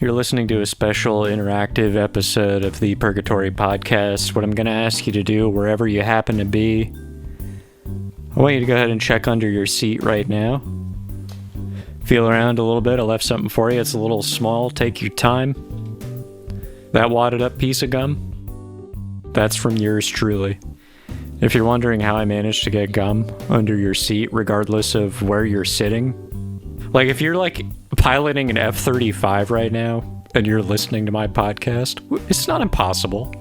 You're listening to a special interactive episode of the Purgatory Podcast. What I'm going to ask you to do, wherever you happen to be, I want you to go ahead and check under your seat right now. Feel around a little bit. I left something for you. It's a little small. Take your time. That wadded up piece of gum, that's from yours truly. If you're wondering how I managed to get gum under your seat, regardless of where you're sitting, like if you're like piloting an F-35 right now and you're listening to my podcast, it's not impossible.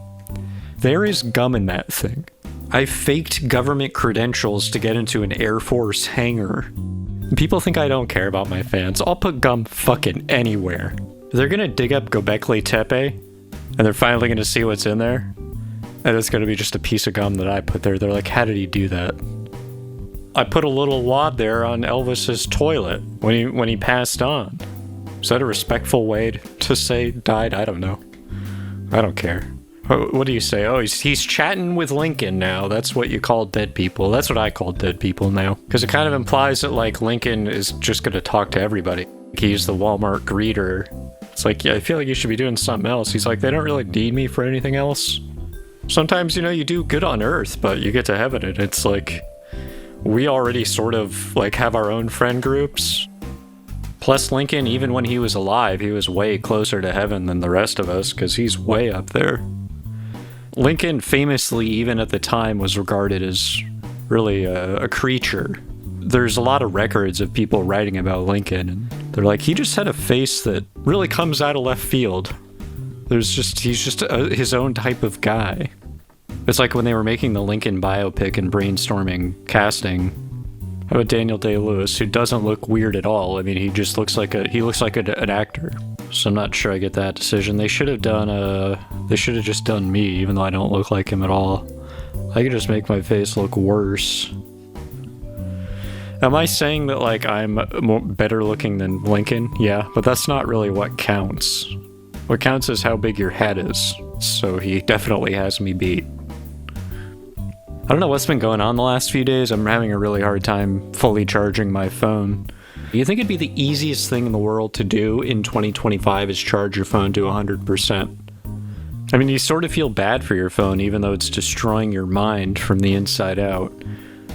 There is gum in that thing. I faked government credentials to get into an Air Force hangar. People think I don't care about my fans. I'll put gum fucking anywhere. They're gonna dig up Göbekli Tepe and they're finally gonna see what's in there. And it's gonna be just a piece of gum that I put there. They're like, how did he do that? I put a little wad there on Elvis's toilet when he passed on. Is that a respectful way to say died? I don't know. I don't care. What do you say? Oh, he's chatting with Lincoln now. That's what you call dead people. That's what I call dead people now. Because it kind of implies that, like, Lincoln is just going to talk to everybody. He's the Walmart greeter. It's like, yeah, I feel like you should be doing something else. He's like, they don't really need me for anything else. Sometimes, you know, you do good on Earth, but you get to heaven and it's like, we already sort of, like, have our own friend groups. Plus, Lincoln, even when he was alive, he was way closer to heaven than the rest of us, because he's way up there. Lincoln, famously, even at the time, was regarded as really a creature. There's a lot of records of people writing about Lincoln, and they're like, he just had a face that really comes out of left field. He's just his own type of guy. It's like when they were making the Lincoln biopic and brainstorming casting. How about Daniel Day-Lewis, who doesn't look weird at all? I mean, he just looks like an actor. So I'm not sure I get that decision. They should have just done me, even though I don't look like him at all. I could just make my face look worse. Am I saying that, like, I'm better looking than Lincoln? Yeah, but that's not really what counts. What counts is how big your head is. So he definitely has me beat. I don't know what's been going on the last few days. I'm having a really hard time fully charging my phone. You think it'd be the easiest thing in the world to do in 2025 is charge your phone to 100%. I mean, you sort of feel bad for your phone, even though it's destroying your mind from the inside out.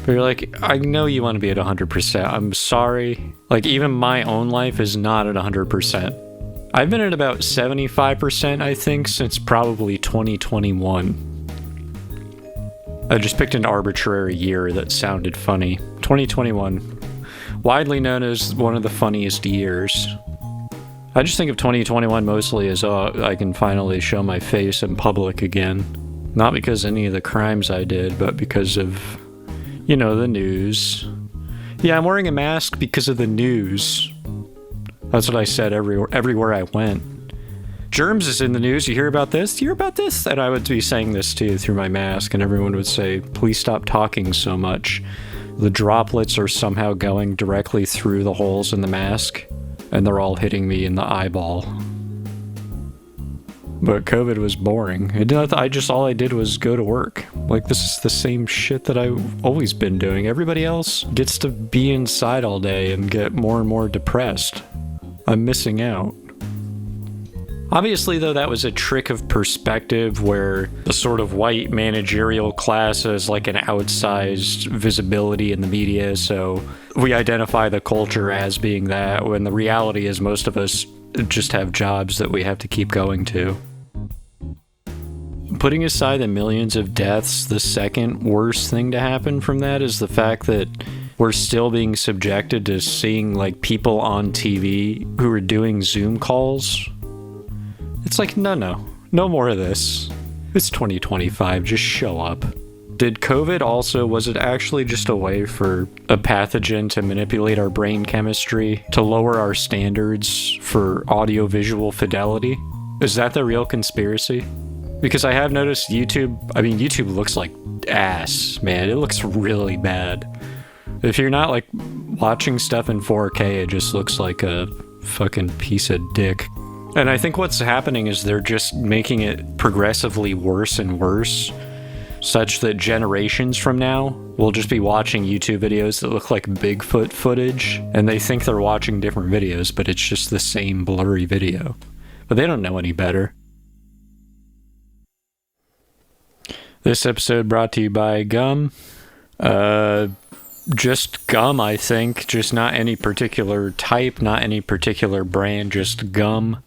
But you're like, I know you want to be at 100%. I'm sorry. Like, even my own life is not at 100%. I've been at about 75%, I think, since probably 2021. I just picked an arbitrary year that sounded funny. 2021. Widely known as one of the funniest years. I just think of 2021 mostly as, oh, I can finally show my face in public again. Not because of any of the crimes I did, but because of, you know, the news. Yeah, I'm wearing a mask because of the news. That's what I said everywhere I went. Germs is in the news. You hear about this? Do you hear about this? And I would be saying this too through my mask, and everyone would say, please stop talking so much. The droplets are somehow going directly through the holes in the mask, and they're all hitting me in the eyeball. But COVID was boring. All I did was go to work. Like, this is the same shit that I've always been doing. Everybody else gets to be inside all day and get more and more depressed. I'm missing out. Obviously, though, that was a trick of perspective where the sort of white managerial class has like an outsized visibility in the media, so we identify the culture as being that, when the reality is most of us just have jobs that we have to keep going to. Putting aside the millions of deaths, the second worst thing to happen from that is the fact that we're still being subjected to seeing like people on TV who are doing Zoom calls. It's like, no more of this. It's 2025, just show up. Did COVID also, was it actually just a way for a pathogen to manipulate our brain chemistry, to lower our standards for audio-visual fidelity? Is that the real conspiracy? Because I have noticed YouTube looks like ass, man. It looks really bad. If you're not, like, watching stuff in 4K, it just looks like a fucking piece of dick. And I think what's happening is they're just making it progressively worse and worse, such that generations from now will just be watching YouTube videos that look like Bigfoot footage, and they think they're watching different videos, but it's just the same blurry video. but they don't know any better. This episode brought to you by gum. Just gum, I think. Just not any particular type, not any particular brand, just gum.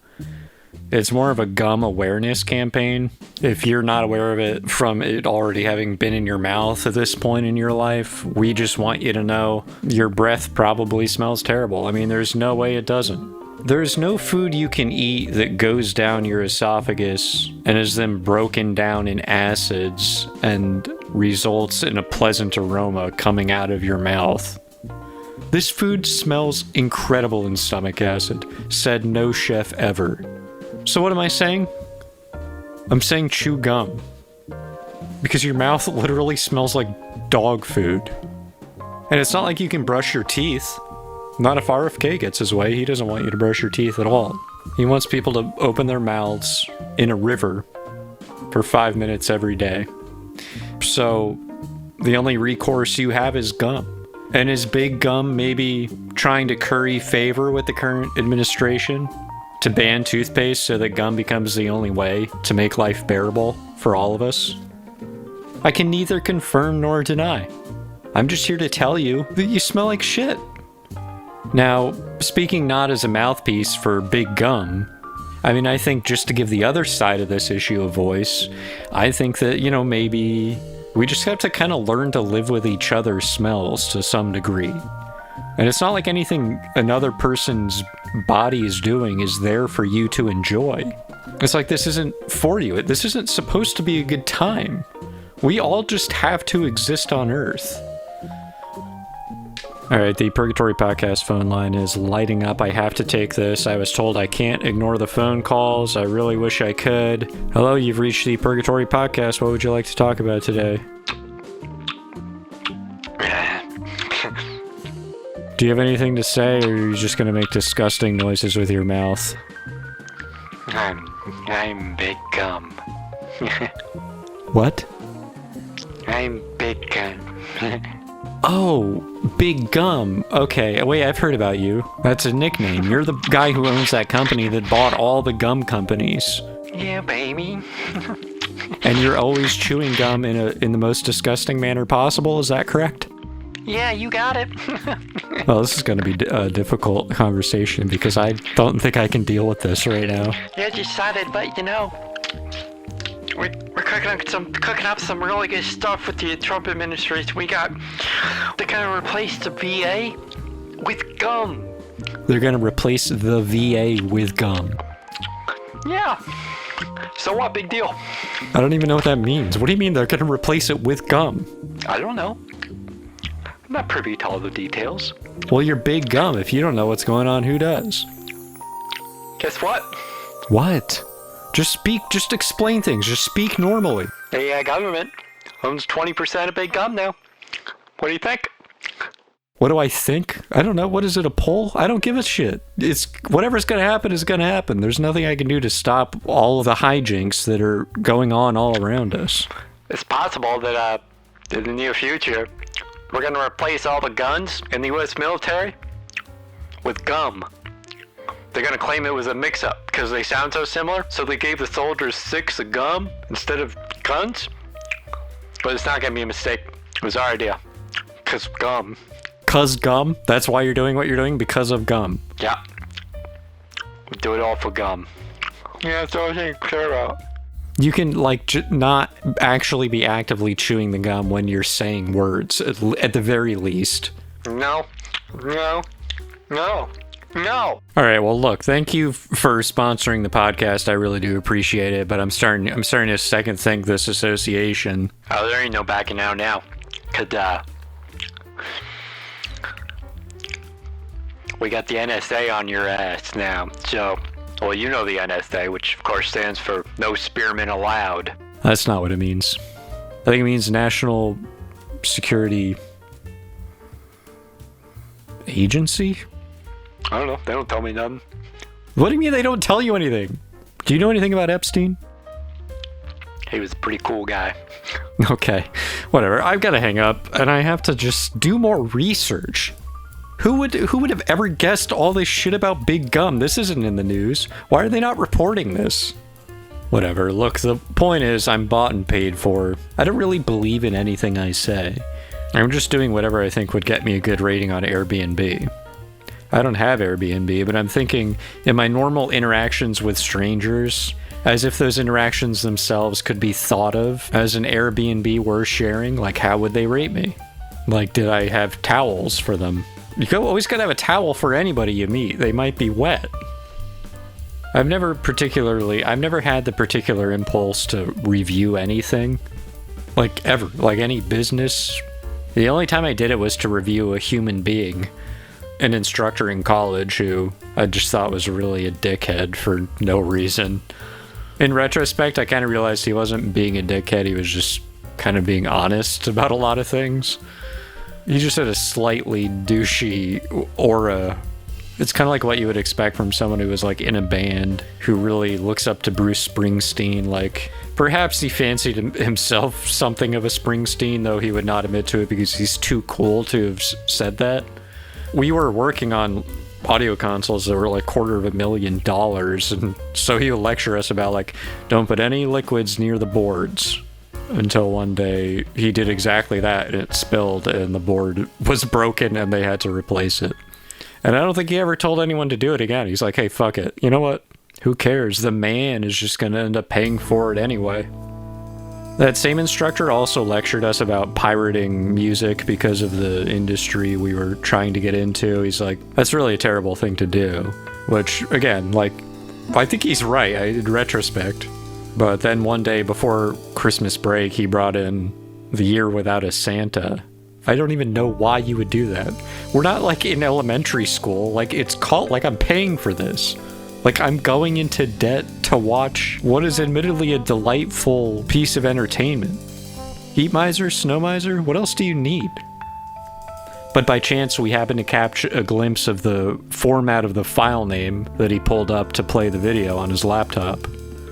It's more of a gum awareness campaign. If you're not aware of it from it already having been in your mouth at this point in your life, we just want you to know your breath probably smells terrible. I mean, there's no way it doesn't. There's no food you can eat that goes down your esophagus and is then broken down in acids and results in a pleasant aroma coming out of your mouth. This food smells incredible in stomach acid, said no chef ever. So what am I saying? I'm saying chew gum. Because your mouth literally smells like dog food. And it's not like you can brush your teeth. Not if RFK gets his way. He doesn't want you to brush your teeth at all. He wants people to open their mouths in a river for 5 minutes every day. So the only recourse you have is gum. And is Big Gum maybe trying to curry favor with the current administration? To ban toothpaste so that gum becomes the only way to make life bearable for all of us? I can neither confirm nor deny. I'm just here to tell you that you smell like shit. Now, speaking not as a mouthpiece for Big Gum, I mean, I think just to give the other side of this issue a voice, I think that, maybe we just have to kind of learn to live with each other's smells to some degree. And it's not like anything another person's body is doing is there for you to enjoy. It's like this isn't for you. This isn't supposed to be a good time. We all just have to exist on Earth. Alright, the Purgatory Podcast phone line is lighting up. I have to take this. I was told I can't ignore the phone calls. I really wish I could. Hello, you've reached the Purgatory Podcast. What would you like to talk about today? Do you have anything to say, or are you just gonna make disgusting noises with your mouth? I'm Big Gum. What? I'm Big Gum. Oh, Big Gum. Okay, wait, I've heard about you. That's a nickname. You're the guy who owns that company that bought all the gum companies. Yeah, baby. And you're always chewing gum in the most disgusting manner possible, is that correct? Yeah, you got it. Well, this is going to be a difficult conversation because I don't think I can deal with this right now. Yeah, decided, but we're cooking up some really good stuff with the Trump administration. They're gonna replace the VA with gum. They're going to replace the VA with gum. Yeah. So what? Big deal. I don't even know what that means. What do you mean they're going to replace it with gum? I don't know. I'm not privy to all the details. Well, you're Big Gum. If you don't know what's going on, who does? Guess what? What? Just explain things. Just speak normally. The government owns 20% of Big Gum now. What do you think? What do I think? I don't know. What is it, a poll? I don't give a shit. It's whatever's going to happen is going to happen. There's nothing I can do to stop all of the hijinks that are going on all around us. It's possible that in the near future, we're going to replace all the guns in the U.S. military with gum. They're going to claim it was a mix-up because they sound so similar, so they gave the soldiers 6 of gum instead of guns. But it's not going to be a mistake. It was our idea. Because gum. Cause gum? That's why you're doing what you're doing? Because of gum? Yeah. We do it all for gum. Yeah, that's all I care about. You can, not actually be actively chewing the gum when you're saying words, at the very least. No. Alright, well, look, thank you for sponsoring the podcast. I really do appreciate it, but I'm starting to second think this association. Oh, there ain't no backing out now. We got the NSA on your ass now, so... Well, you know the NSA, which of course stands for No Spearmen Allowed. That's not what it means. I think it means National Security Agency? I don't know. They don't tell me nothing. What do you mean they don't tell you anything? Do you know anything about Epstein? He was a pretty cool guy. Okay, whatever. I've got to hang up, and I have to just do more research. Who would have ever guessed all this shit about Big Gum? This isn't in the news. Why are they not reporting this? Whatever. Look, the point is I'm bought and paid for. I don't really believe in anything I say. I'm just doing whatever I think would get me a good rating on Airbnb. I don't have Airbnb, but I'm thinking in my normal interactions with strangers, as if those interactions themselves could be thought of as an Airbnb worth sharing, like how would they rate me? Like, did I have towels for them? You always gotta have a towel for anybody you meet. They might be wet. I've never had the particular impulse to review anything. Like, ever. Like, any business. The only time I did it was to review a human being. An instructor in college who I just thought was really a dickhead for no reason. In retrospect, I kind of realized he wasn't being a dickhead. He was just kind of being honest about a lot of things. He just had a slightly douchey aura. It's kind of like what you would expect from someone who was like in a band who really looks up to Bruce Springsteen. Like, perhaps he fancied himself something of a Springsteen, though he would not admit to it because he's too cool to have said that. We were working on audio consoles that were like $250,000, and so he would lecture us about like, don't put any liquids near the boards. Until one day he did exactly that, and it spilled, and the board was broken, and they had to replace it. And I don't think he ever told anyone to do it again. He's like, hey, fuck it. You know what? Who cares? The man is just going to end up paying for it anyway. That same instructor also lectured us about pirating music because of the industry we were trying to get into. He's like, that's really a terrible thing to do. Which, again, like, I think he's right in retrospect. But then one day before Christmas break, he brought in The Year Without a Santa. I don't even know why you would do that. We're not like in elementary school. Like, it's called, like, I'm paying for this. Like, I'm going into debt to watch what is admittedly a delightful piece of entertainment. Heat miser, snow miser, what else do you need? But by chance, we happened to capture a glimpse of the format of the file name that he pulled up to play the video on his laptop.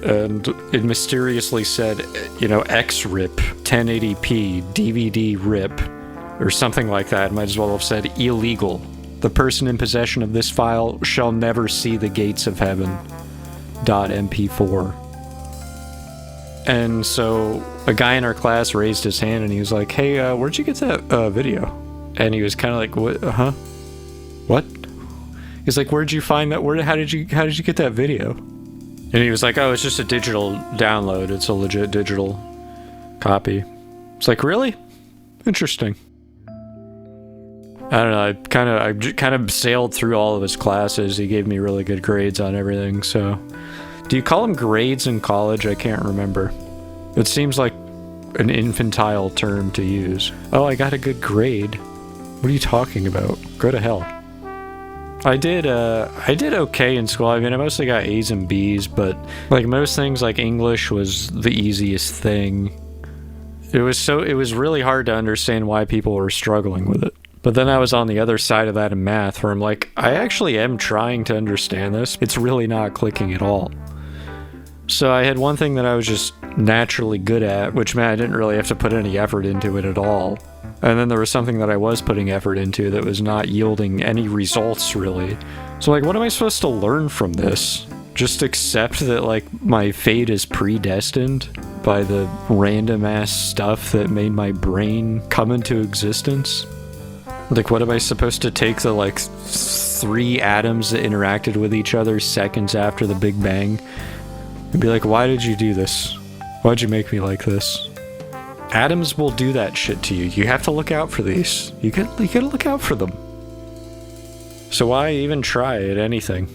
And it mysteriously said, you know, XRIP, 1080p, DVD RIP, or something like that. It might as well have said illegal. The person in possession of this file shall never see the gates of heaven. .mp4. And so a guy in our class raised his hand and he was like, hey, where'd you get that video? And he was kind of like, what? Huh? What? He's like, where'd you find that? How did you get that video? And he was like, oh, it's just a digital download. It's a legit digital copy. It's like, really? Interesting. I don't know. I kind of sailed through all of his classes. He gave me really good grades on everything. So, do you call them grades in college? I can't remember. It seems like an infantile term to use. Oh, I got a good grade. What are you talking about? Go to hell. I did okay in school. I mean, I mostly got A's and B's, but like most things, like English was the easiest thing. It was really hard to understand why people were struggling with it. But then I was on the other side of that in math, where I'm like, I actually am trying to understand this. It's really not clicking at all. So I had one thing that I was just naturally good at, which meant I didn't really have to put any effort into it at all. And then there was something that I was putting effort into that was not yielding any results, really. So, like, what am I supposed to learn from this? Just accept that, like, my fate is predestined by the random-ass stuff that made my brain come into existence? Like, what am I supposed to take the, like, 3 atoms that interacted with each other seconds after the Big Bang and be like, why did you do this? Why'd you make me like this? Atoms will do that shit to you. You have to look out for these. You gotta look out for them. So why even try at anything?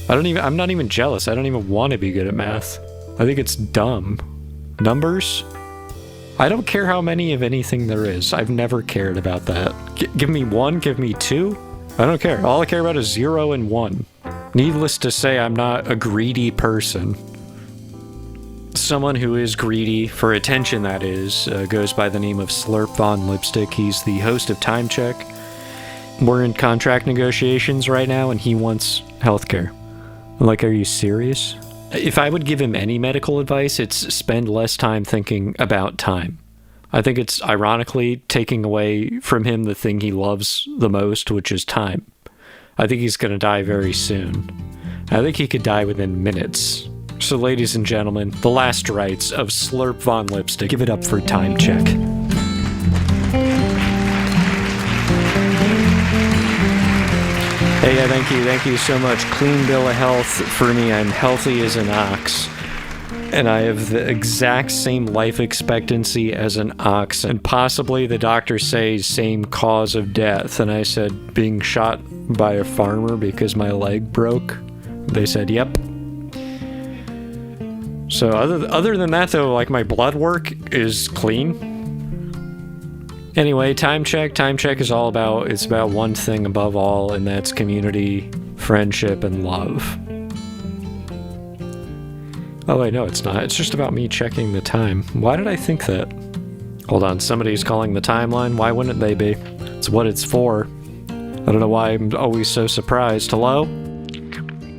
I'm not even jealous. I don't even want to be good at math. I think it's dumb. Numbers? I don't care how many of anything there is. I've never cared about that. Give me 1, give me 2. I don't care. All I care about is 0 and 1. Needless to say, I'm not a greedy person. Someone who is greedy, for attention that is, goes by the name of Slurp Von Lipstick. He's the host of Time Check. We're in contract negotiations right now, and he wants healthcare. I'm like, are you serious? If I would give him any medical advice, it's spend less time thinking about time. I think it's ironically taking away from him the thing he loves the most, which is time. I think he's going to die very soon. I think he could die within minutes. So ladies and gentlemen, the last rites of Slurp Von Lipstick. Give it up for Time Check. Hey, thank you so much. Clean bill of health for me. I'm healthy as an ox. And I have the exact same life expectancy as an ox. And possibly the doctors say same cause of death. And I said, being shot by a farmer because my leg broke. They said, yep. So other than that, though, like, my blood work is clean. Anyway, Time Check. Time Check is it's about one thing above all, and that's community, friendship, and love. Oh, wait, no, it's not. It's just about me checking the time. Why did I think that? Hold on, somebody's calling the timeline. Why wouldn't they be? It's what it's for. I don't know why I'm always so surprised. Hello?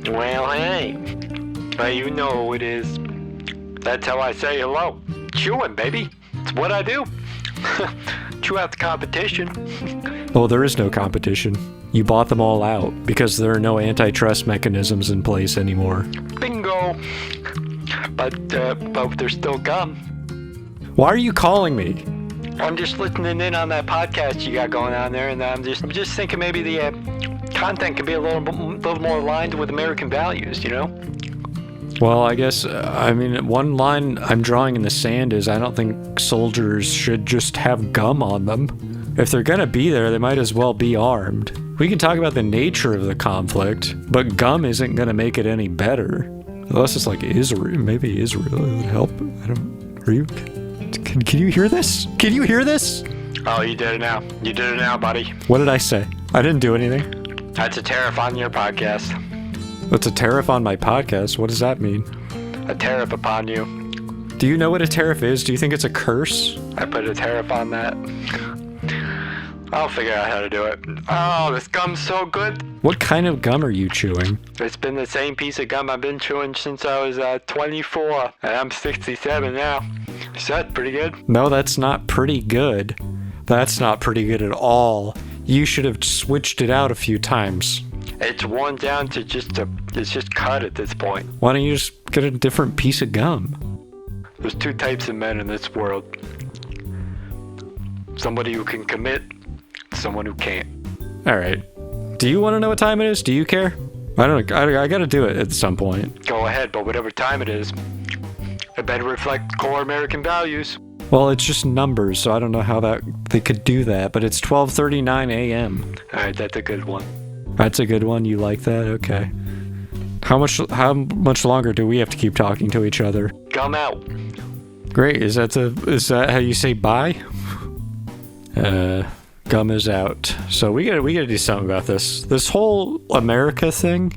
Well, hey. Well, you know who it is. That's how I say hello. Chewing, baby. It's what I do. Chew out the competition. Well, there is no competition. You bought them all out because there are no antitrust mechanisms in place anymore. Bingo. But there's still gum. Why are you calling me? I'm just listening in on that podcast you got going on there, and I'm just thinking maybe the content can be a little more aligned with American values, you know? Well, I guess, one line I'm drawing in the sand is I don't think soldiers should just have gum on them. If they're gonna be there, they might as well be armed. We can talk about the nature of the conflict, but gum isn't gonna make it any better. Unless it's like Israel, maybe Israel would help. Can you hear this? Can you hear this? Oh, you did it now. You did it now, buddy. What did I say? I didn't do anything. That's a tariff on your podcast. What's a tariff on my podcast? What does that mean? A tariff upon you. Do you know what a tariff is? Do you think it's a curse? I put a tariff on that. I'll figure out how to do it. Oh, this gum's so good. What kind of gum are you chewing? It's been the same piece of gum I've been chewing since I was 24, and I'm 67 now. So that's pretty good. No, that's not pretty good. That's not pretty good at all. You should have switched it out a few times. It's worn down to it's just cut at this point. Why don't you just get a different piece of gum? There's two types of men in this world. Somebody who can commit, someone who can't. Alright. Do you want to know what time it is? Do you care? I don't know. I gotta do it at some point. Go ahead, but whatever time it is, it better reflect core American values. Well, it's just numbers, so I don't know how they could do that, but it's 12:39 a.m. Alright, that's a good one. That's a good one. You like that? Okay. How much longer do we have to keep talking to each other? Gum out. Great. Is that how you say bye? Gum is out. So we gotta do something about this. This whole America thing.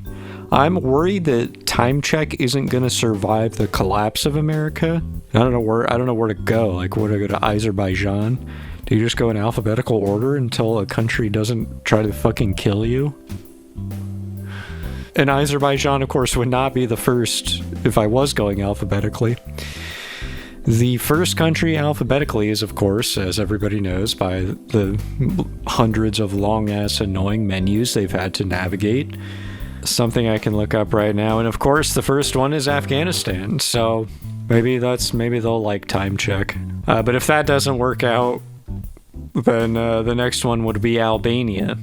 I'm worried that Time Check isn't gonna survive the collapse of America. I don't know where to go. Like, where to go to Azerbaijan? Do you just go in alphabetical order until a country doesn't try to fucking kill you? And Azerbaijan, of course, would not be the first if I was going alphabetically. The first country alphabetically is, of course, as everybody knows, by the hundreds of long-ass annoying menus they've had to navigate. Something I can look up right now. And, of course, the first one is Afghanistan. So maybe they'll like Time Check. But if that doesn't work out, then the next one would be Albania.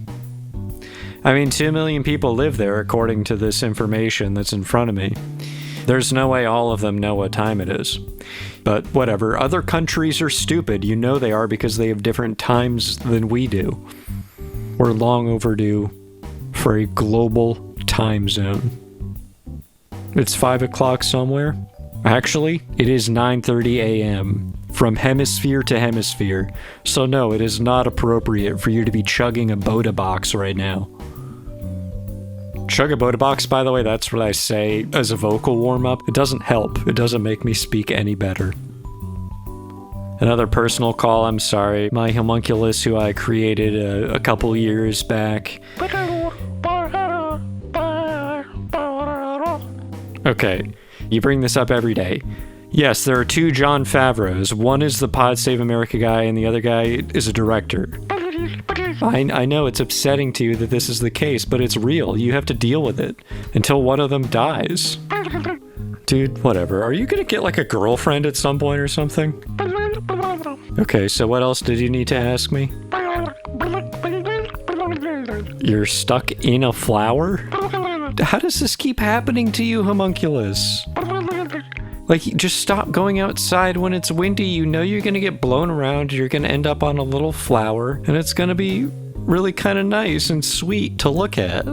I mean, 2 million people live there, according to this information that's in front of me. There's no way all of them know what time it is. But whatever, other countries are stupid. You know they are because they have different times than we do. We're long overdue for a global time zone. It's 5 o'clock somewhere. Actually, it is 9:30 a.m. from hemisphere to hemisphere. So no, it is not appropriate for you to be chugging a Boda box right now. Chug a Boda box, by the way, that's what I say as a vocal warm-up. It doesn't help. It doesn't make me speak any better. Another personal call, I'm sorry. My homunculus, who I created a couple years back. Okay, you bring this up every day. Yes, there are two Jon Favreaus. One is the Pod Save America guy, and the other guy is a director. I know it's upsetting to you that this is the case, but it's real. You have to deal with it until one of them dies. Dude, whatever. Are you gonna get like a girlfriend at some point or something? Okay, so what else did you need to ask me? You're stuck in a flower? How does this keep happening to you, homunculus? Like, just stop going outside when it's windy. You know you're gonna get blown around, you're gonna end up on a little flower, and it's gonna be really kind of nice and sweet to look at.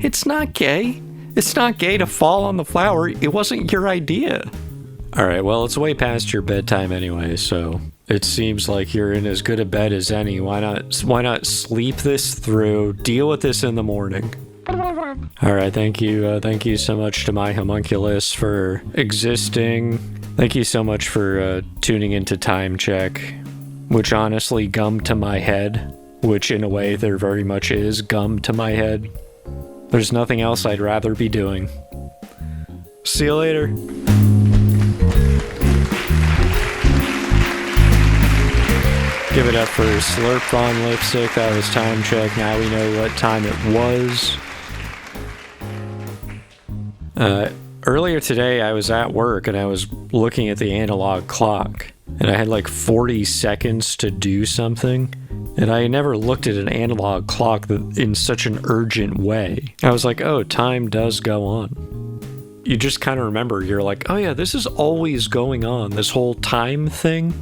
It's not gay. It's not gay to fall on the flower. It wasn't your idea. Alright, well, it's way past your bedtime anyway, so it seems like you're in as good a bed as any. Why not sleep this through, deal with this in the morning? Alright, thank you so much to my homunculus for existing. Thank you so much for tuning into Time Check, which honestly gummed to my head, which in a way there very much is gum to my head. There's nothing else I'd rather be doing. See you later. Give it up for Slurp on Lipstick. That was Time Check. Now we know what time it was. Earlier today, I was at work and I was looking at the analog clock, and I had like 40 seconds to do something, and I never looked at an analog clock in such an urgent way. I was like, oh, time does go on. You just kind of remember, you're like, oh yeah, this is always going on, this whole time thing.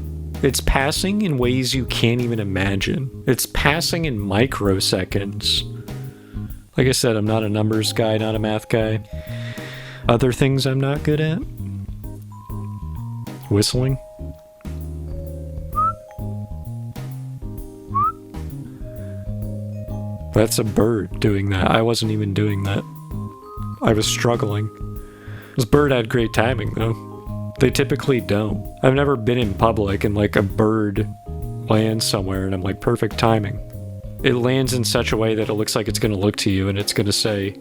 It's passing in ways you can't even imagine. It's passing in microseconds. Like I said, I'm not a numbers guy, not a math guy. Other things I'm not good at? Whistling. That's a bird doing that. I wasn't even doing that. I was struggling. This bird had great timing, though. They typically don't. I've never been in public and like a bird lands somewhere and I'm like, perfect timing. It lands in such a way that it looks like it's going to look to you and it's going to say,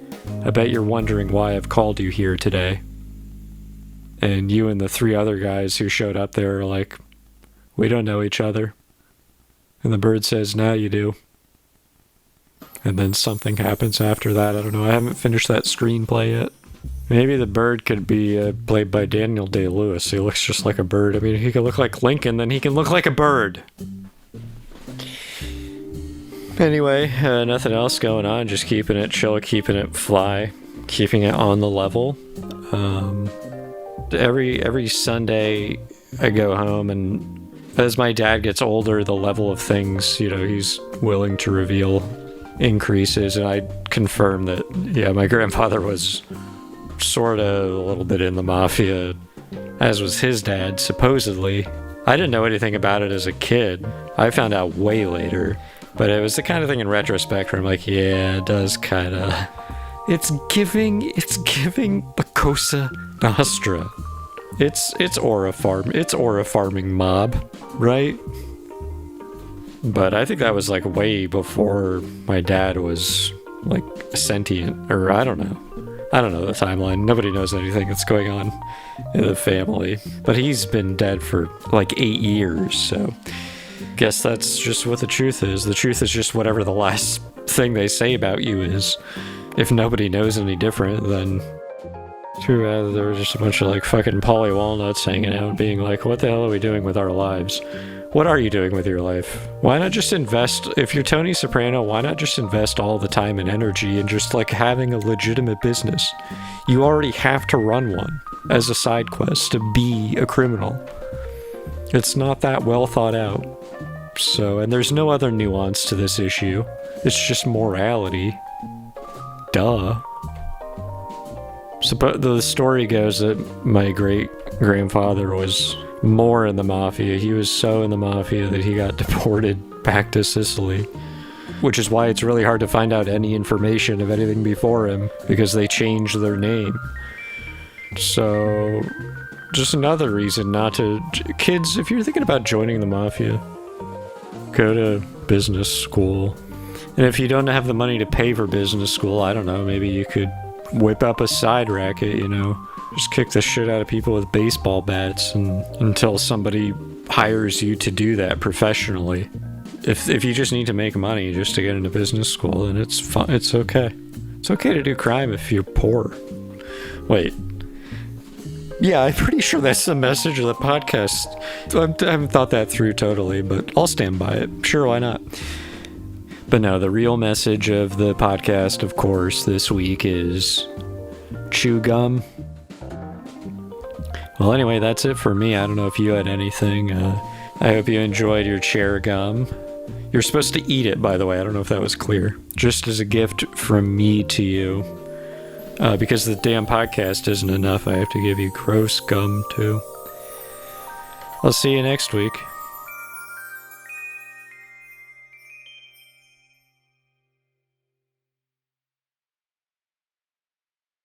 I bet you're wondering why I've called you here today. And you and the three other guys who showed up there are like, we don't know each other. And the bird says, now you do. And then something happens after that. I don't know. I haven't finished that screenplay yet. Maybe the bird could be played by Daniel Day-Lewis. He looks just like a bird. I mean, he could look like Lincoln, then he can look like a bird. Anyway, nothing else going on. Just keeping it chill, keeping it fly, keeping it on the level. Every Sunday I go home, and as my dad gets older, the level of things, he's willing to reveal increases, and I confirm that, yeah, my grandfather was sort of a little bit in the mafia, as was his dad, supposedly. I didn't know anything about it as a kid. I found out way later. But it was the kind of thing in retrospect where I'm like, yeah, it does kind of... It's giving the Cosa Nostra. It's aura farming mob, right? But I think that was like way before my dad was like sentient, or I don't know the timeline. Nobody knows anything that's going on in the family. But he's been dead for like 8 years, so... Guess that's just what the truth is. The truth is just whatever the last thing they say about you is. If nobody knows any different, then too bad there were just a bunch of like fucking Polly Walnuts hanging out being like, what the hell are we doing with our lives? What are you doing with your life? Why not just invest, if you're Tony Soprano, why not just invest all the time and energy in just like having a legitimate business? You already have to run one as a side quest to be a criminal. It's not that well thought out. So, and there's no other nuance to this issue. It's just morality. Duh. So, but the story goes that my great-grandfather was more in the mafia. He was so in the mafia that he got deported back to Sicily. Which is why it's really hard to find out any information of anything before him, because they changed their name. So, just another reason not to... Kids, if you're thinking about joining the mafia, go to business school. And if you don't have the money to pay for business school, I don't know, maybe you could whip up a side racket, Just kick the shit out of people with baseball bats until somebody hires you to do that professionally. If you just need to make money just to get into business school, then it's fun. It's okay. It's okay to do crime if you're poor. Wait. Yeah, I'm pretty sure that's the message of the podcast. I haven't thought that through totally, but I'll stand by it. Sure, why not? But no, the real message of the podcast, of course, this week is chew gum. Well, anyway, that's it for me. I don't know if you had anything. I hope you enjoyed your chair gum. You're supposed to eat it, by the way. I don't know if that was clear. Just as a gift from me to you. Because the damn podcast isn't enough, I have to give you gross gum, too. I'll see you next week.